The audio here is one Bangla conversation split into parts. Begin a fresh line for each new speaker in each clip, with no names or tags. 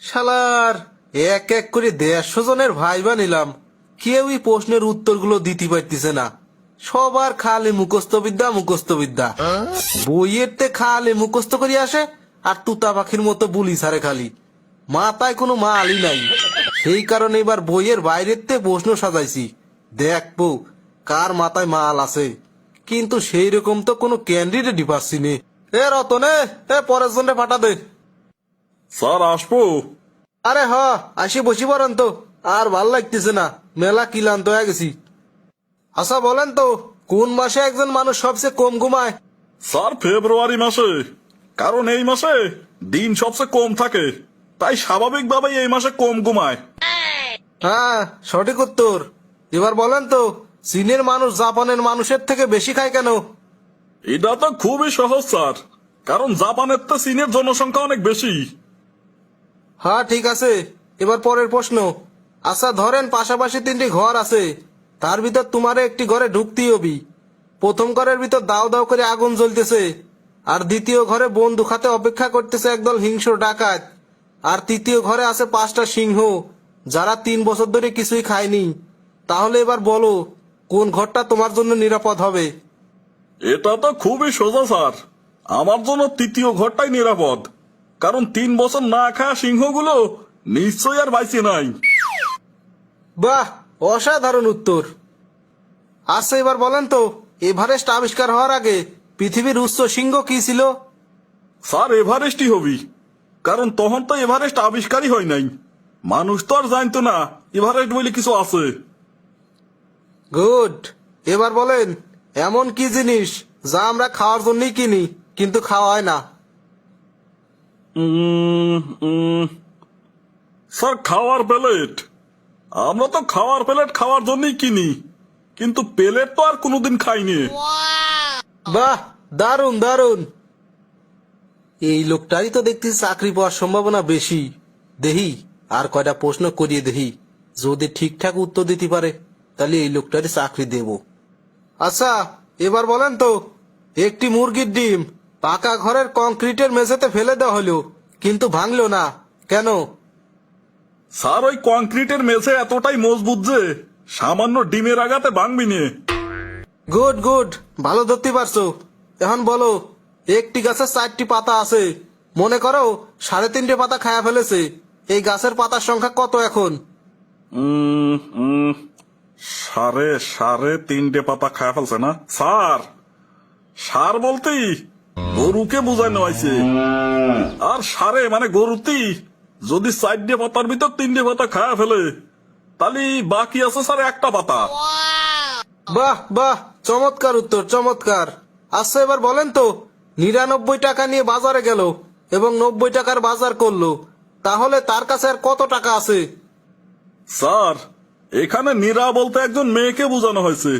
শালার এক এক করে 150 জনের ভাইবা নিলাম, কেউই প্রশ্নের উত্তরগুলো দিতে পারতেছে না। সবার খালি মুখস্থ বিদ্যা। বইয়ের তে খালি মুখস্থ করে আসে আর তুতা পাখির মতো বুলি ছাড়ে খালি, মাথায় কোনো মালই নাই। সেই কারণে এবার বইয়ের বাইরের তে প্রশ্ন সাজাইছি, দেখবো কার মাথায় মাল আছে। কিন্তু সেই রকম তো কোনো ক্যান্ডিডেটই পাচ্ছি নে। এ রতনে, পরের জন্য পাঠা দে।
স্যার আসবো?
আরে আসি বসি পড়েন তো, আর ভাল লাগতেছে না, মেলা ক্লান্ত হয়ে গেছি। আচ্ছা বলেন তো, কোন মাসে একজন মানুষ সবচেয়ে কম ঘুমায়?
স্যার ফেব্রুয়ারি মাসে, কারণ এই মাসে দিন সবচেয়ে কম থাকে, তাই স্বাভাবিকভাবেই এই মাসে কম ঘুমায়।
হ্যাঁ, সঠিক উত্তর। এবার বলেন তো, চীনের মানুষ জাপানের মানুষের থেকে বেশি খায় কেন?
এটা তো খুবই সহজ স্যার, কারণ জাপানের তো চীনের জনসংখ্যা অনেক বেশি।
হ্যাঁ ঠিক আছে, এবার পরের প্রশ্ন। আচ্ছা ধরেন পাশাপাশি 3টি ঘর আছে, তার ভিতর তোমারে একটি ঘরে ঢুকতেই হবি। প্রথম ঘরের ভিতর দাও দাও করে আগুন জ্বলতেছে, আর দ্বিতীয় ঘরে বন্দুক হাতে অপেক্ষা করতেছে একদল হিংস্র ডাকাত, আর তৃতীয় ঘরে আছে 5টা সিংহ যারা 3 বছর ধরে কিছুই খায়নি। তাহলে এবার বলো, কোন ঘরটা তোমার জন্য নিরাপদ হবে?
এটা তো খুবই সোজা স্যার, আমার জন্য তৃতীয় ঘরটাই নিরাপদ, কারণ 3 বছর না খাওয়া সিংহগুলো নিশ্চয়ই আর বাইসে নাই।
বাহ, অসাধারণ উত্তর। আচ্ছা এবার বলেন তো, এভারেস্ট আবিষ্কার হওয়ার আগে পৃথিবীর উচ্চ শৃঙ্গ কি ছিল?
স্যার এভারেস্টই হবি, কারণ তখন তো এভারেস্ট আবিষ্কারই হয় নাই, মানুষ তো আর জানতো না এভারেস্ট বলে কিছু আছে।
গুড। এবার বলেন, এমন কি জিনিস যা আমরা খাওয়ার জন্যই কিনি কিন্তু খাওয়া হয় না?
স্যার খাওয়ার প্লেট, আমরা তো খাওয়ার প্লেট খাওয়ার জন্যই কিনি, কিন্তু প্লেট তো আর কোনোদিন খাইনি।
বাহ, দারুণ দারুণ। এই লোকটারই তো দেখতেছি চাকরি পাওয়ার সম্ভাবনা বেশি। দেহি আর কয়টা প্রশ্ন করিয়ে দেহি, যদি ঠিকঠাক উত্তর দিতে পারে তাহলে এই লোকটারই চাকরি দেব। আচ্ছা এবার বলেন তো, একটি মুরগির ডিম পাকা ঘরের কংক্রিটের মেঝেতে ফেলে দেওয়া হলো কিন্তু ভাঙলো না, কেন?
স্যার ওই কংক্রিটের মেঝে এতটাই মজবুত যে সামান্য ডিমের আঘাতে ভাঙবি নে।
গুড গুড, ভালো ধরতে পারছো। এখন বলো, একটি গাছের 4টি পাতা আছে, মনে করো 3.5 পাতা খায়া ফেলেছে, এই গাছের পাতার সংখ্যা কত এখন?
সাড়ে 3টে পাতা খায় ফেলছে না স্যার? সার বলতেই গরুকে বুঝানো হয়েছে, আর সারে মানে গরুতি যদি 4টে পাতার ভিতর 3টে পাতা খায় ফেলে, তাহলে বাকি আছে স্যার 1টা পাতা।
বাহ বাহ, চমৎকার উত্তর, চমৎকার। আচ্ছা এবার বলেন তো, 99 টাকা নিয়ে বাজারে গেল এবং 90 টাকার বাজার করলো, তাহলে তার কাছে আর কত টাকা আছে?
স্যার এখানে নীরা বলতে একজন মেয়েকে বোঝানো হয়েছে।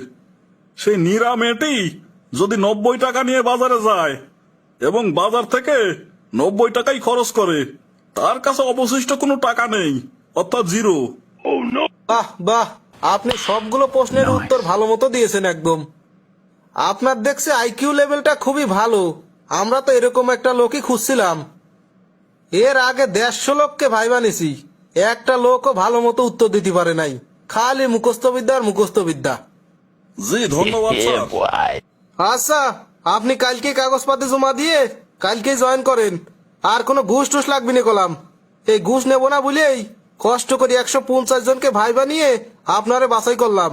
সেই নীরা মেয়েটি যদি 90 টাকা নিয়ে বাজারে যায় এবং বাজার থেকে 90 টাকাই খরচ করে, তার কাছে অবশিষ্ট কোনো টাকা নেই, অর্থাৎ জিরো।
বাহ বাহ, আপনি সবগুলো প্রশ্নের উত্তর ভালো মতো দিয়েছেন একদম। আপনার দেখছি আইকিউ লেভেলটা খুবই ভালো। আমরা তো এরকম একটা লোকই খুঁজছিলাম। এর আগে 150 লোককে ভাইবা নিছি, একটা লোকও ভালো মতো উত্তর দিতে পারে নাই, খালি মুখস্থবিদ্যা আর মুখস্থবিদ্যা।
জি ধন্যবাদ স্যার।
আচ্ছা, আপনি কালকে কাগজপাতি জমা দিয়ে কালকে জয়েন করেন। আর কোনো ঘুষ টুস লাগবে না কলাম। এই ঘুষ নেব না বলেই কষ্ট করে 150 জনকে ভাইবা নিয়ে আপনারে বাছাই করলাম।